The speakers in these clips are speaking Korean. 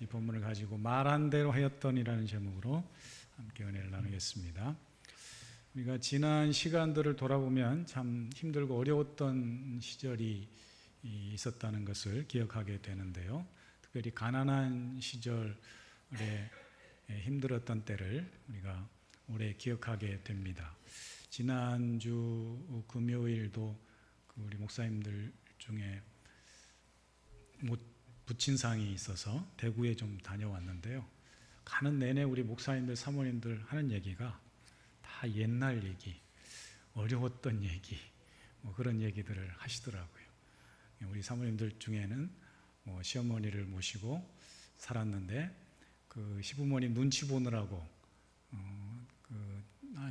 이 본문을 가지고 말한 대로 하였더니라는 제목으로 함께 은혜를 나누겠습니다. 우리가 지난 시간들을 돌아보면 참 힘들고 어려웠던 시절이 있었다는 것을 기억하게 되는데요. 특별히 가난한 시절에 힘들었던 때를 우리가 오래 기억하게 됩니다. 지난주 금요일도 우리 목사님들 중에 부친상이 있어서 대구에 좀 다녀왔는데요. 가는 내내 우리 목사님들, 사모님들 하는 얘기가 다 옛날 얘기, 어려웠던 얘기, 그런 얘기들을 하시더라고요. 우리 사모님들 중에는 시어머니를 모시고 살았는데 그 시부모님 눈치 보느라고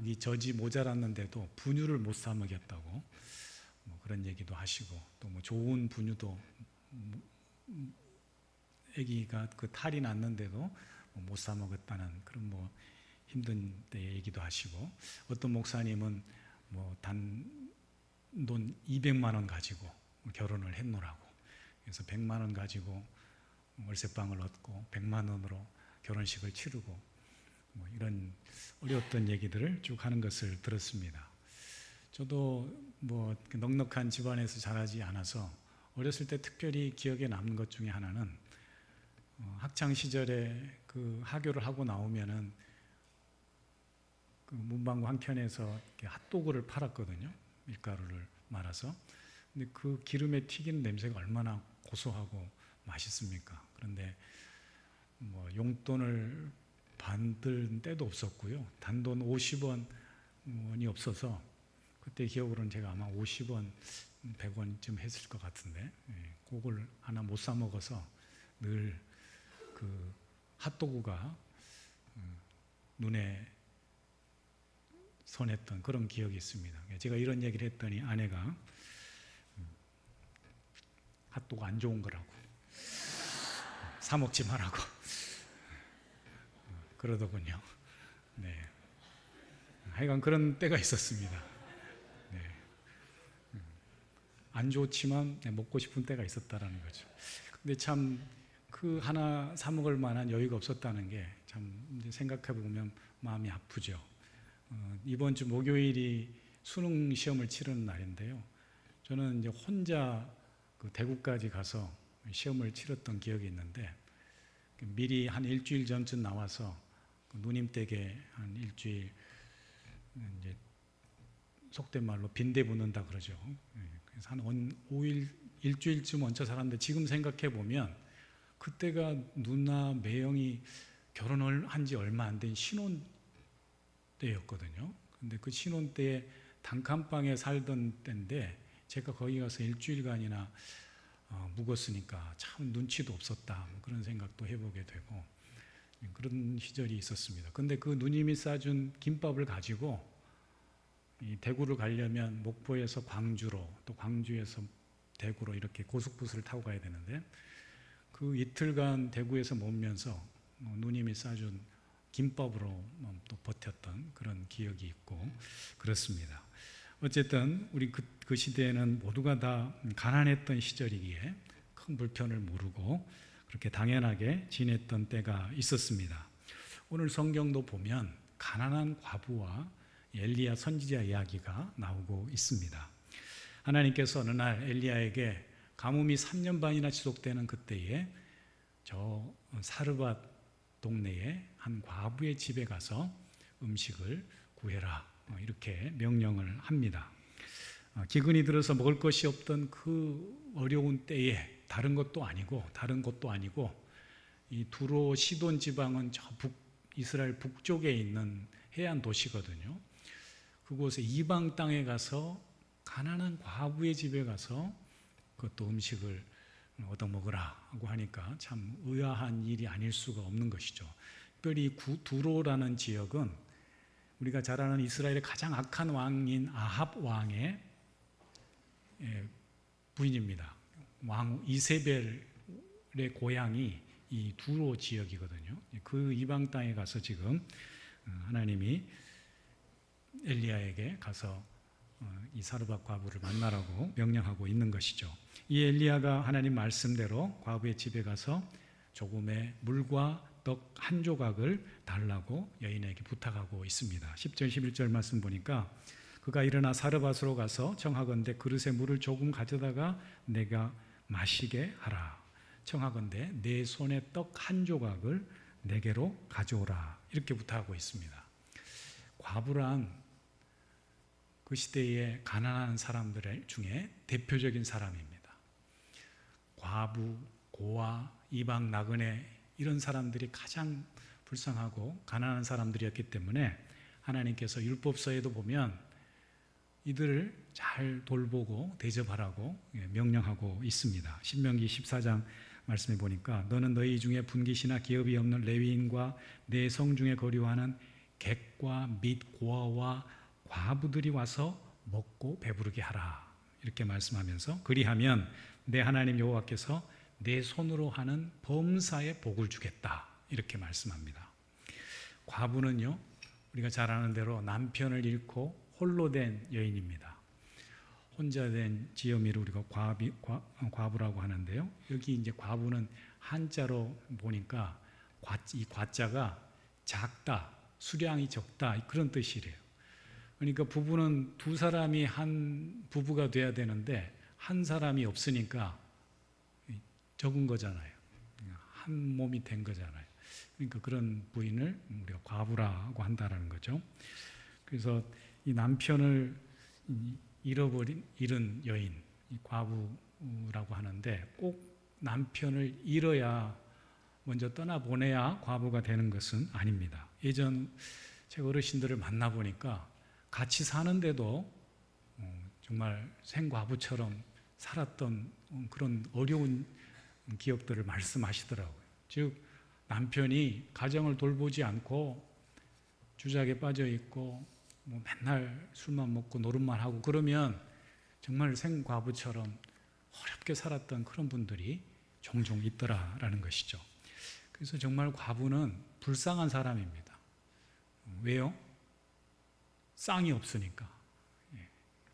이 젖이 모자랐는데도 분유를 못 사 먹였다고 그런 얘기도 하시고, 또 좋은 분유도 아기가 그 탈이 났는데도 못 사 먹었다는 그런 힘든 때의 얘기도 하시고, 어떤 목사님은 단돈 200만 원 가지고 결혼을 했노라고, 그래서 100만 원 가지고 월세방을 얻고 100만 원으로 결혼식을 치르고 이런 어려웠던 얘기들을 쭉 하는 것을 들었습니다. 저도 넉넉한 집안에서 자라지 않아서 어렸을 때 특별히 기억에 남는 것 중에 하나는 학창 시절에 그 하교를 하고 나오면은 그 문방구 한켠에서 핫도그를 팔았거든요. 밀가루를 말아서. 근데 그 기름에 튀기는 냄새가 얼마나 고소하고 맛있습니까? 그런데 용돈을 받을 때도 없었고요. 단돈 50원이 없어서 그때 기억으로는 제가 아마 50원, 100원쯤 했을 것 같은데, 그걸 하나 못 사 먹어서 늘 그 핫도그가 눈에 선했던 그런 기억이 있습니다. 제가 이런 얘기를 했더니 아내가 핫도그 안 좋은 거라고, 사 먹지 말라고 그러더군요. 네. 하여간 그런 때가 있었습니다. 네. 안 좋지만 먹고 싶은 때가 있었다라는 거죠. 근데 참 그 하나 사 먹을 만한 여유가 없었다는 게 참 생각해 보면 마음이 아프죠. 이번 주 목요일이 수능 시험을 치르는 날인데요. 저는 이제 혼자 그 대구까지 가서 시험을 치렀던 기억이 있는데, 미리 한 일주일 전쯤 나와서 누님 댁에 한 일주일, 이제 속된 말로 빈대 붙는다 그러죠. 그래서 한 5일, 일주일쯤 얹혀 살았는데, 지금 생각해 보면 그때가 누나 매형이 결혼을 한 지 얼마 안 된 신혼 때였거든요. 근데 그 신혼 때에 단칸방에 살던 때인데 제가 거기 가서 일주일간이나 묵었으니까 참 눈치도 없었다, 그런 생각도 해보게 되고 그런 시절이 있었습니다. 근데 그 누님이 싸준 김밥을 가지고 이 대구를 가려면 목포에서 광주로, 또 광주에서 대구로 이렇게 고속버스를 타고 가야 되는데, 그 이틀간 대구에서 머물면서 누님이 싸준 김밥으로 또 버텼던 그런 기억이 있고 그렇습니다. 어쨌든 우리 그 시대에는 모두가 다 가난했던 시절이기에 큰 불편을 모르고 그렇게 당연하게 지냈던 때가 있었습니다. 오늘 성경도 보면 가난한 과부와 엘리야 선지자 이야기가 나오고 있습니다. 하나님께서 어느 날 엘리야에게 가뭄이 3년 반이나 지속되는 그때에 저 사르밧 동네에 한 과부의 집에 가서 음식을 구해라, 이렇게 명령을 합니다. 기근이 들어서 먹을 것이 없던 그 어려운 때에 다른 것도 아니고 이 두로 시돈 지방은 저 이스라엘 북쪽에 있는 해안 도시거든요. 그곳에 이방 땅에 가서 가난한 과부의 집에 가서 그것도 음식을 얻어 먹으라 하고 하니까 참 의아한 일이 아닐 수가 없는 것이죠. 특별히 두로라는 지역은 우리가 잘 아는 이스라엘의 가장 악한 왕인 아합 왕의 부인입니다. 왕 이세벨의 고향이 이 두로 지역이거든요. 그 이방 땅에 가서 지금 하나님이 엘리야에게 가서 이 사르밧 과부를 만나라고 명령하고 있는 것이죠. 이 엘리야가 하나님 말씀대로 과부의 집에 가서 조금의 물과 떡 한 조각을 달라고 여인에게 부탁하고 있습니다. 10절 11절 말씀 보니까 그가 일어나 사르밧으로 가서 청하건대 그릇에 물을 조금 가져다가 내가 마시게 하라. 청하건대 내 손에 떡 한 조각을 내게로 가져오라. 이렇게 부탁하고 있습니다. 과부란 그 시대의 가난한 사람들 중에 대표적인 사람입니다. 과부, 고아, 이방 나그네 이런 사람들이 가장 불쌍하고 가난한 사람들이었기 때문에 하나님께서 율법서에도 보면 이들을 잘 돌보고 대접하라고 명령하고 있습니다. 신명기 14장 말씀해 보니까 너는 너희 중에 분깃이나 기업이 없는 레위인과 내 성중에 거류하는 객과 및 고아와 과부들이 와서 먹고 배부르게 하라. 이렇게 말씀하면서 그리하면 내 하나님 여호와께서 내 손으로 하는 범사에 복을 주겠다. 이렇게 말씀합니다. 과부는요, 우리가 잘 아는 대로 남편을 잃고 홀로 된 여인입니다. 혼자 된 지엄이를 우리가 과부라고 하는데요. 여기 이제 과부는 한자로 보니까 이 과자가 작다, 수량이 적다 그런 뜻이래요. 그러니까 부부는 두 사람이 한 부부가 돼야 되는데 한 사람이 없으니까 적은 거잖아요. 한 몸이 된 거잖아요. 그러니까 그런 부인을 우리가 과부라고 한다라는 거죠. 그래서 이 남편을 잃은 여인, 과부라고 하는데 꼭 남편을 잃어야 먼저 떠나보내야 과부가 되는 것은 아닙니다. 예전 제가 어르신들을 만나보니까 같이 사는데도 정말 생과부처럼 살았던 그런 어려운 기억들을 말씀하시더라고요. 즉 남편이 가정을 돌보지 않고 주작에 빠져 있고 맨날 술만 먹고 노름만 하고 그러면 정말 생과부처럼 어렵게 살았던 그런 분들이 종종 있더라라는 것이죠. 그래서 정말 과부는 불쌍한 사람입니다. 왜요? 쌍이 없으니까.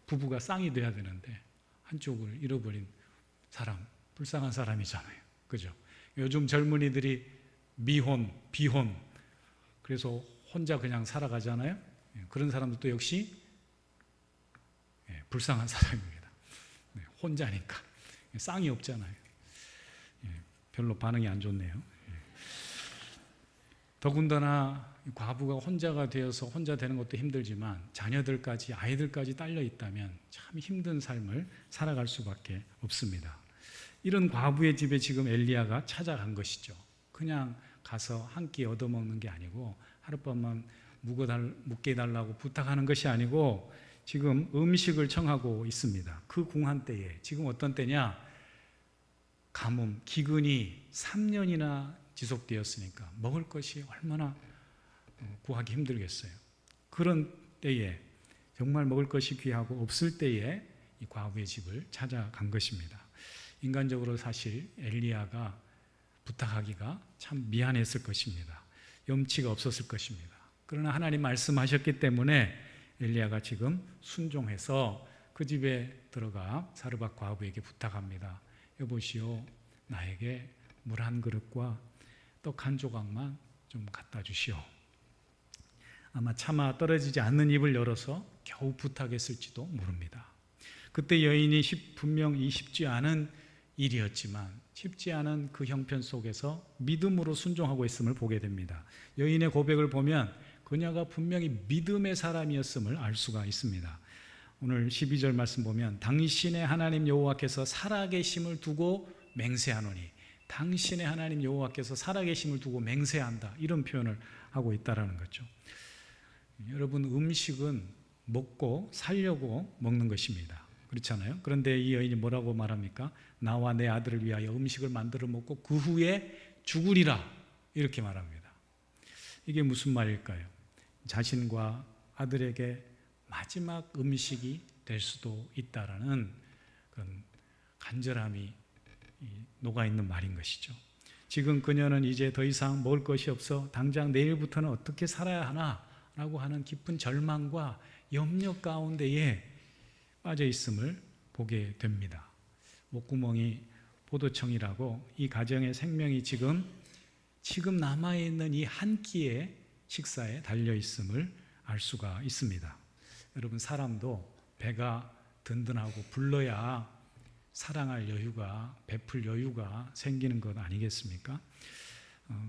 부부가 쌍이 돼야 되는데 한쪽을 잃어버린 사람, 불쌍한 사람이잖아요. 그죠? 요즘 젊은이들이 미혼, 비혼, 그래서 혼자 그냥 살아가잖아요. 그런 사람들도 역시 불쌍한 사람입니다. 혼자니까. 쌍이 없잖아요. 별로 반응이 안 좋네요. 더군다나 과부가 혼자가 되어서 혼자 되는 것도 힘들지만 자녀들까지 아이들까지 딸려 있다면 참 힘든 삶을 살아갈 수밖에 없습니다. 이런 과부의 집에 지금 엘리야가 찾아간 것이죠. 그냥 가서 한 끼 얻어먹는 게 아니고 하룻밤만 묵게 해달라고 부탁하는 것이 아니고 지금 음식을 청하고 있습니다. 그 궁한 때에 지금 어떤 때냐? 가뭄, 기근이 3년이나 지속되었으니까 먹을 것이 얼마나 구하기 힘들겠어요. 그런 때에 정말 먹을 것이 귀하고 없을 때에 이 과부의 집을 찾아간 것입니다. 인간적으로 사실 엘리야가 부탁하기가 참 미안했을 것입니다. 염치가 없었을 것입니다. 그러나 하나님 말씀하셨기 때문에 엘리야가 지금 순종해서 그 집에 들어가 사르밧 과부에게 부탁합니다. 여보시오, 나에게 물 한 그릇과 떡 한 조각만 좀 갖다 주시오. 아마 차마 떨어지지 않는 입을 열어서 겨우 부탁했을지도 모릅니다. 그때 여인이 분명 쉽지 않은 일이었지만 쉽지 않은 그 형편 속에서 믿음으로 순종하고 있음을 보게 됩니다. 여인의 고백을 보면 그녀가 분명히 믿음의 사람이었음을 알 수가 있습니다. 오늘 12절 말씀 보면 당신의 하나님 여호와께서 살아계심을 두고 맹세하노니, 당신의 하나님 여호와께서 살아계심을 두고 맹세한다, 이런 표현을 하고 있다는 거죠. 여러분, 음식은 먹고 살려고 먹는 것입니다. 그렇잖아요. 그런데 이 여인이 뭐라고 말합니까? 나와 내 아들을 위하여 음식을 만들어 먹고 그 후에 죽으리라, 이렇게 말합니다. 이게 무슨 말일까요? 자신과 아들에게 마지막 음식이 될 수도 있다라는 그런 간절함이 녹아있는 말인 것이죠. 지금 그녀는 이제 더 이상 먹을 것이 없어 당장 내일부터는 어떻게 살아야 하나 라고 하는 깊은 절망과 염려 가운데에 빠져 있음을 보게 됩니다. 목구멍이 보도청이라고 이 가정의 생명이 지금 남아있는 이 한 끼의 식사에 달려있음을 알 수가 있습니다. 여러분, 사람도 배가 든든하고 불러야 사랑할 여유가, 베풀 여유가 생기는 것 아니겠습니까?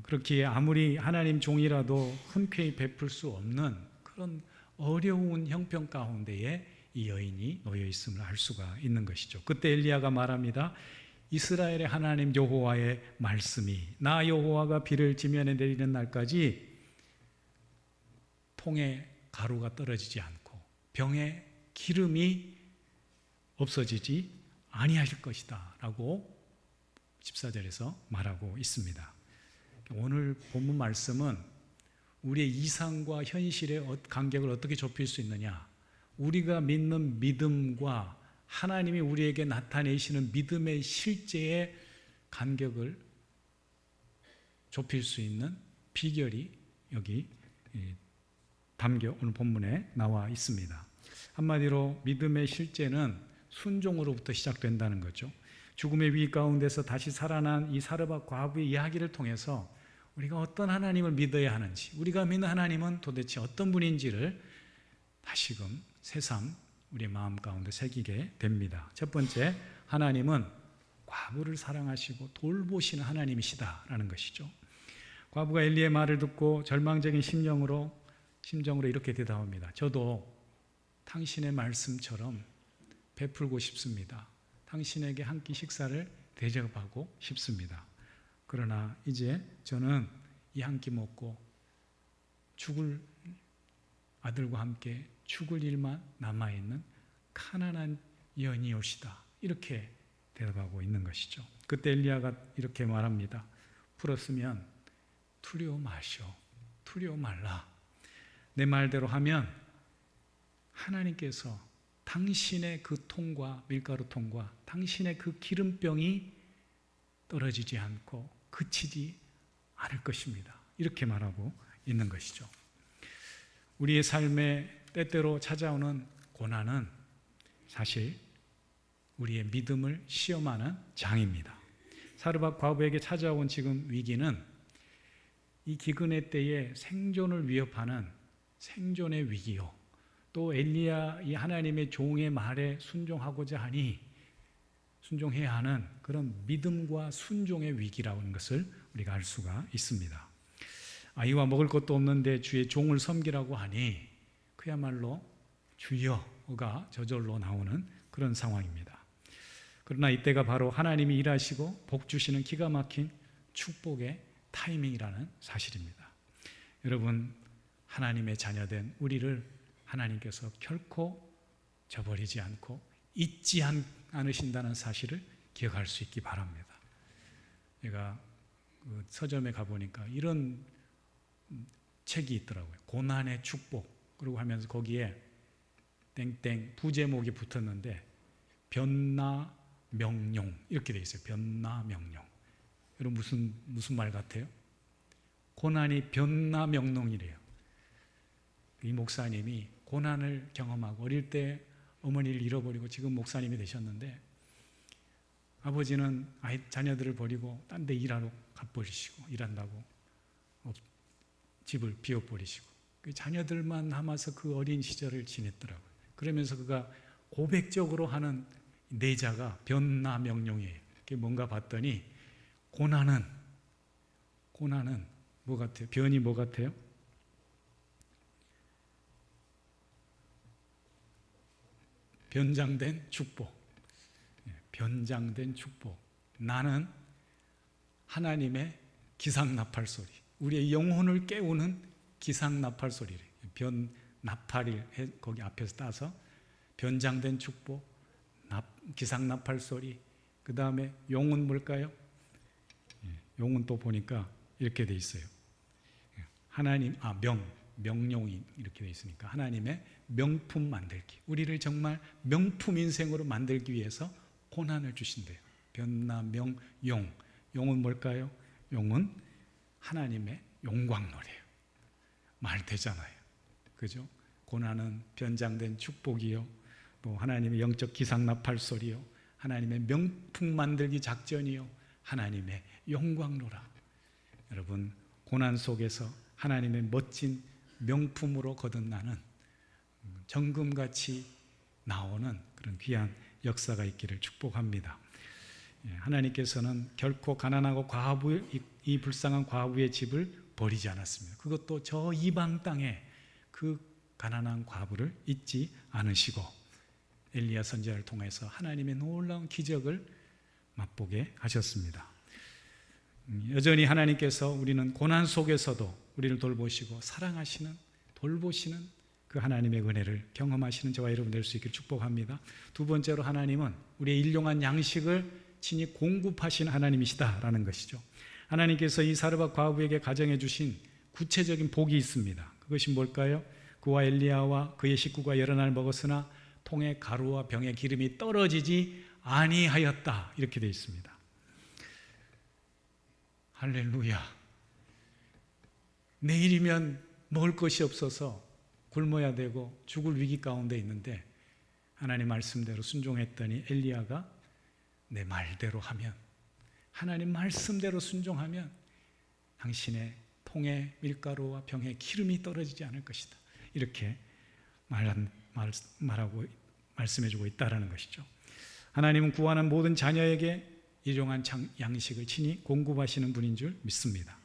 그렇기에 아무리 하나님 종이라도 흔쾌히 베풀 수 없는 그런 어려운 형편 가운데에 이 여인이 놓여 있음을 알 수가 있는 것이죠. 그때 엘리야가 말합니다. 이스라엘의 하나님 여호와의 말씀이 나 여호와가 비를 지면에 내리는 날까지 통에 가루가 떨어지지 않고 병에 기름이 없어지지 아니하실 것이다 라고 14절에서 말하고 있습니다. 오늘 본문 말씀은 우리의 이상과 현실의 간격을 어떻게 좁힐 수 있느냐, 우리가 믿는 믿음과 하나님이 우리에게 나타내시는 믿음의 실제의 간격을 좁힐 수 있는 비결이 여기 담겨 오늘 본문에 나와 있습니다. 한마디로 믿음의 실제는 순종으로부터 시작된다는 거죠. 죽음의 위기 가운데서 다시 살아난 이 사르밧 과부의 이야기를 통해서 우리가 어떤 하나님을 믿어야 하는지, 우리가 믿는 하나님은 도대체 어떤 분인지를 다시금 새삼 우리의 마음 가운데 새기게 됩니다. 첫 번째, 하나님은 과부를 사랑하시고 돌보시는 하나님이시다라는 것이죠. 과부가 엘리의 말을 듣고 절망적인 심정으로 이렇게 대답합니다. 저도 당신의 말씀처럼 베풀고 싶습니다. 당신에게 한 끼 식사를 대접하고 싶습니다. 그러나 이제 저는 이 한 끼 먹고 죽을 아들과 함께 죽을 일만 남아있는 가난한 여인이옵시다. 이렇게 대답하고 있는 것이죠. 그때 엘리야가 이렇게 말합니다. 풀었으면 두려워 마시오. 두려워 말라. 내 말대로 하면 하나님께서 당신의 그 통과, 밀가루 통과, 당신의 그 기름병이 떨어지지 않고 그치지 않을 것입니다. 이렇게 말하고 있는 것이죠. 우리의 삶에 때때로 찾아오는 고난은 사실 우리의 믿음을 시험하는 장입니다. 사르밧 과부에게 찾아온 지금 위기는 이 기근의 때에 생존을 위협하는 생존의 위기요, 또 엘리야 이 하나님의 종의 말에 순종해야 하는 그런 믿음과 순종의 위기라는 것을 우리가 알 수가 있습니다. 아이와 먹을 것도 없는데 주의 종을 섬기라고 하니 그야말로 주여가 저절로 나오는 그런 상황입니다. 그러나 이때가 바로 하나님이 일하시고 복 주시는 기가 막힌 축복의 타이밍이라는 사실입니다. 여러분, 하나님의 자녀된 우리를 하나님께서 결코 저버리지 않고 잊지 않으신다는 사실을 기억할 수 있기 바랍니다. 제가 서점에 가보니까 이런 책이 있더라고요. 고난의 축복. 그리고 하면서 거기에 땡땡 부제목이 붙었는데 변나명룡 이렇게 돼 있어요. 변나명룡. 여러분 무슨 말 같아요? 고난이 변나명룡이래요. 이 목사님이 고난을 경험하고 어릴 때 어머니를 잃어버리고 지금 목사님이 되셨는데 아버지는 자녀들을 버리고 딴 데 일하러 가버리시고 일한다고 집을 비워버리시고 그 자녀들만 남아서 그 어린 시절을 지냈더라고요. 그러면서 그가 고백적으로 하는 내자가 변나명룡이에요. 그게 뭔가 봤더니 고난은 뭐 같아요? 변이 뭐 같아요? 변장된 축복. 변장된 축복. 나는 하나님의 기상나팔 소리, 우리의 영혼을 깨우는 기상나팔 소리를 변나팔이 거기 앞에서 따서 변장된 축복, 기상나팔 소리. 그 다음에 용은 뭘까요? 용은 또 보니까 이렇게 돼 있어요. 하나님 명용이 이렇게 돼 있으니까 하나님의 명품 만들기, 우리를 정말 명품 인생으로 만들기 위해서 고난을 주신대요. 변나명용. 용은 뭘까요? 용은 하나님의 영광노래예요. 말 되잖아요. 그죠? 고난은 변장된 축복이요, 또 하나님의 영적 기상나팔 소리요, 하나님의 명품 만들기 작전이요 하나님의 영광로라. 여러분, 고난 속에서 하나님의 멋진 명품으로 거듭나는 정금같이 나오는 그런 귀한 역사가 있기를 축복합니다. 하나님께서는 결코 가난하고 이 불쌍한 과부의 집을 버리지 않았습니다. 그것도 저 이방 땅에 그 가난한 과부를 잊지 않으시고 엘리야 선지자를 통해서 하나님의 놀라운 기적을 맛보게 하셨습니다. 여전히 하나님께서 우리는 고난 속에서도 우리를 돌보시고 사랑하시는, 돌보시는 그 하나님의 은혜를 경험하시는 저와 여러분 될 수 있기를 축복합니다. 두 번째로, 하나님은 우리의 일용할 양식을 친히 공급하시는 하나님이시다라는 것이죠. 하나님께서 이 사르밧 과부에게 가정해 주신 구체적인 복이 있습니다. 그것이 뭘까요? 그와 엘리야와 그의 식구가 여러 날 먹었으나 통에 가루와 병에 기름이 떨어지지 아니하였다, 이렇게 되어 있습니다. 할렐루야. 내일이면 먹을 것이 없어서 굶어야 되고 죽을 위기 가운데 있는데 하나님 말씀대로 순종했더니 엘리야가 내 말대로 하면, 하나님 말씀대로 순종하면 당신의 통에 밀가루와 병에 기름이 떨어지지 않을 것이다, 이렇게 말씀해주고 있다는 것이죠. 하나님은 구하는 모든 자녀에게 일용한 양식을 친히 공급하시는 분인 줄 믿습니다.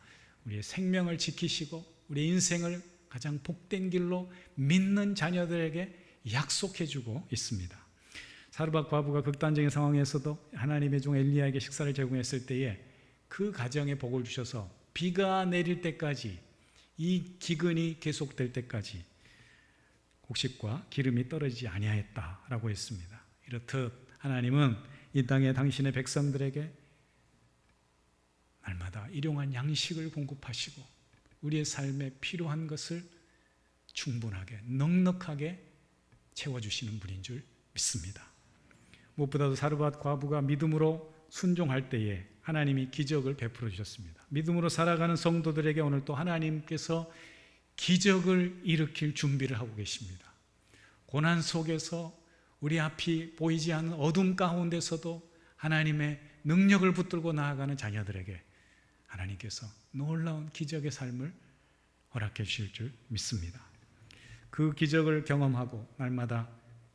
우리의 생명을 지키시고 우리의 인생을 가장 복된 길로 믿는 자녀들에게 약속해주고 있습니다. 사르밧 과부가 극단적인 상황에서도 하나님의 종 엘리야에게 식사를 제공했을 때에 그 가정에 복을 주셔서 비가 내릴 때까지, 이 기근이 계속될 때까지 곡식과 기름이 떨어지지 아니하였다라고 했습니다. 이렇듯 하나님은 이 땅에 당신의 백성들에게 날마다 일용할 양식을 공급하시고 우리의 삶에 필요한 것을 충분하게, 넉넉하게 채워주시는 분인 줄 믿습니다. 무엇보다도 사르밧 과부가 믿음으로 순종할 때에 하나님이 기적을 베풀어 주셨습니다. 믿음으로 살아가는 성도들에게 오늘 또 하나님께서 기적을 일으킬 준비를 하고 계십니다. 고난 속에서 우리 앞이 보이지 않는 어둠 가운데서도 하나님의 능력을 붙들고 나아가는 자녀들에게 하나님께서 놀라운 기적의 삶을 허락해 주실 줄 믿습니다. 그 기적을 경험하고 날마다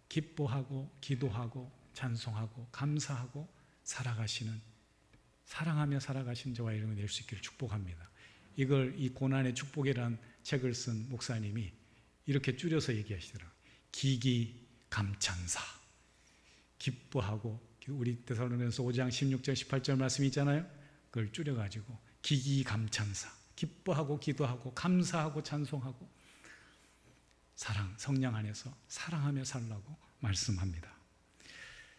기뻐하고 기도하고 찬송하고 감사하고 사랑하며 살아가시는 저와 여러분이 될 수 있기를 축복합니다. 이걸 이 고난의 축복이라는 책을 쓴 목사님이 이렇게 줄여서 얘기하시더라고요. 기기감찬사. 기뻐하고, 우리 데살로니가서 5장 16절 18절 말씀이 있잖아요. 그걸 줄여가지고 기기감찬사. 기뻐하고 기도하고 감사하고 찬송하고 성령 안에서 사랑하며 살라고 말씀합니다.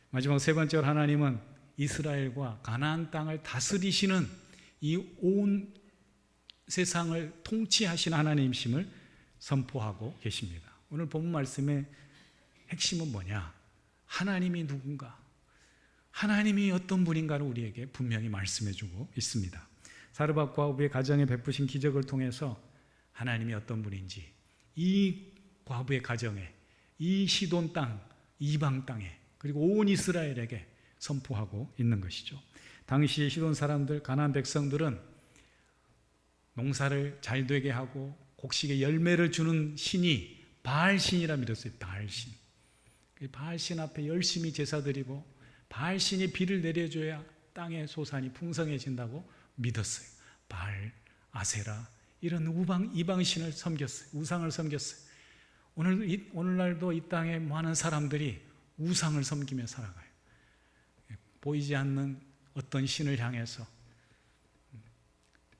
마지막 세 번째로, 하나님은 이스라엘과 가나안 땅을 다스리시는, 이 온 세상을 통치하신 하나님이심을 선포하고 계십니다. 오늘 본문 말씀의 핵심은 뭐냐? 하나님이 누군가, 하나님이 어떤 분인가를 우리에게 분명히 말씀해주고 있습니다. 사르밧 과부의 가정에 베푸신 기적을 통해서 하나님이 어떤 분인지 이 과부의 가정에, 이 시돈 땅, 이방 땅에, 그리고 온 이스라엘에게 선포하고 있는 것이죠. 당시의 시돈 사람들, 가나안 백성들은 농사를 잘 되게 하고 곡식에 열매를 주는 신이 바알신이라 믿었어요. 바알신. 바알신 앞에 열심히 제사 드리고 바알신이 비를 내려줘야 땅의 소산이 풍성해진다고 믿었어요. 바알, 아세라, 이런 이방신을 섬겼어요. 우상을 섬겼어요. 오늘날도 이 땅에 많은 사람들이 우상을 섬기며 살아가요. 보이지 않는 어떤 신을 향해서,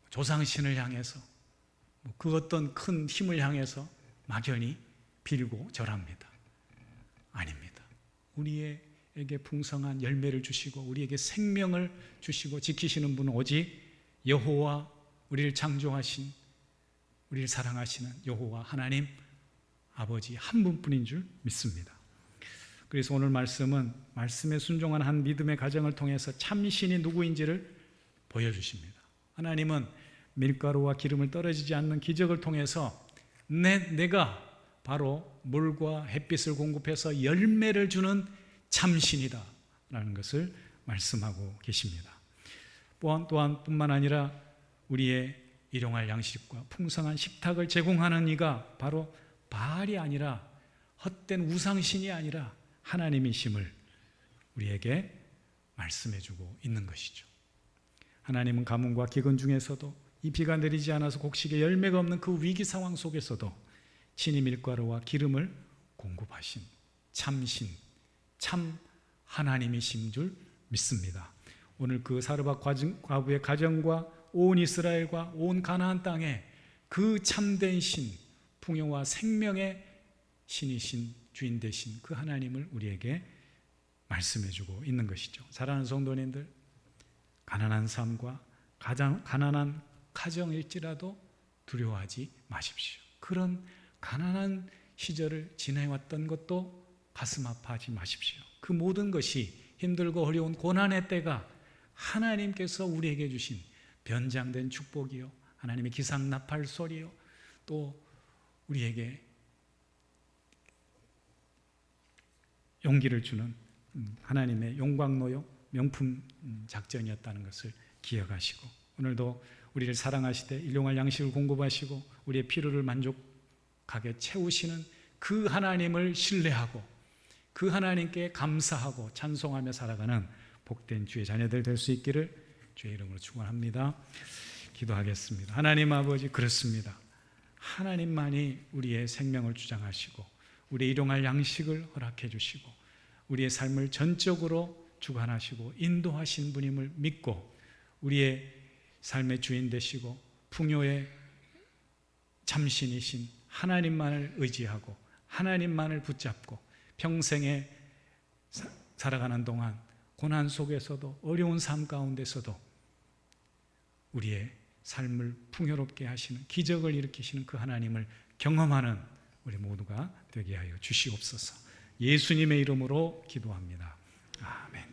조상신을 향해서, 그 어떤 큰 힘을 향해서 막연히 빌고 절합니다. 아닙니다. 우리에게 풍성한 열매를 주시고 우리에게 생명을 주시고 지키시는 분은 오직 여호와, 우리를 창조하신, 우리를 사랑하시는 여호와 하나님 아버지 한 분뿐인 줄 믿습니다. 그래서 오늘 말씀은 말씀에 순종한 한 믿음의 가정을 통해서 참신이 누구인지를 보여주십니다. 하나님은 밀가루와 기름을 떨어지지 않는 기적을 통해서 내가 바로 물과 햇빛을 공급해서 열매를 주는 참신이다 라는 것을 말씀하고 계십니다. 또한 뿐만 아니라 우리의 일용할 양식과 풍성한 식탁을 제공하는 이가 바로 바알이 아니라 헛된 우상신이 아니라 하나님이심을 우리에게 말씀해주고 있는 것이죠. 하나님은 가뭄과 기근 중에서도 이 비가 내리지 않아서 곡식에 열매가 없는 그 위기 상황 속에서도 친히 밀가루와 기름을 공급하신 참신, 참 하나님이신 줄 믿습니다. 오늘 그 사르밧 과부의 가정과 온 이스라엘과 온 가나안 땅에 그 참된 신, 풍요와 생명의 신이신 주인 되신 그 하나님을 우리에게 말씀해주고 있는 것이죠. 사랑하는 성도님들, 가난한 삶과 가난한 가정일지라도 두려워하지 마십시오. 그런 가난한 시절을 지내왔던 것도 가슴 아파하지 마십시오. 그 모든 것이 힘들고 어려운 고난의 때가 하나님께서 우리에게 주신 변장된 축복이요, 하나님의 기상나팔 소리요, 또 우리에게 용기를 주는 하나님의 용광로요 명품 작전이었다는 것을 기억하시고, 오늘도 우리를 사랑하시되 일용할 양식을 공급하시고 우리의 필요를 만족하게 채우시는 그 하나님을 신뢰하고 그 하나님께 감사하고 찬송하며 살아가는 복된 주의 자녀들 될 수 있기를 주의 이름으로 축원합니다. 기도하겠습니다. 하나님 아버지, 그렇습니다. 하나님만이 우리의 생명을 주장하시고 우리의 일용할 양식을 허락해 주시고 우리의 삶을 전적으로 주관하시고 인도하신 분임을 믿고 우리의 삶의 주인 되시고 풍요의 참신이신 하나님만을 의지하고 하나님만을 붙잡고 평생에 살아가는 동안 고난 속에서도 어려운 삶 가운데서도 우리의 삶을 풍요롭게 하시는, 기적을 일으키시는 그 하나님을 경험하는 우리 모두가 되게 하여 주시옵소서. 예수님의 이름으로 기도합니다. 아멘.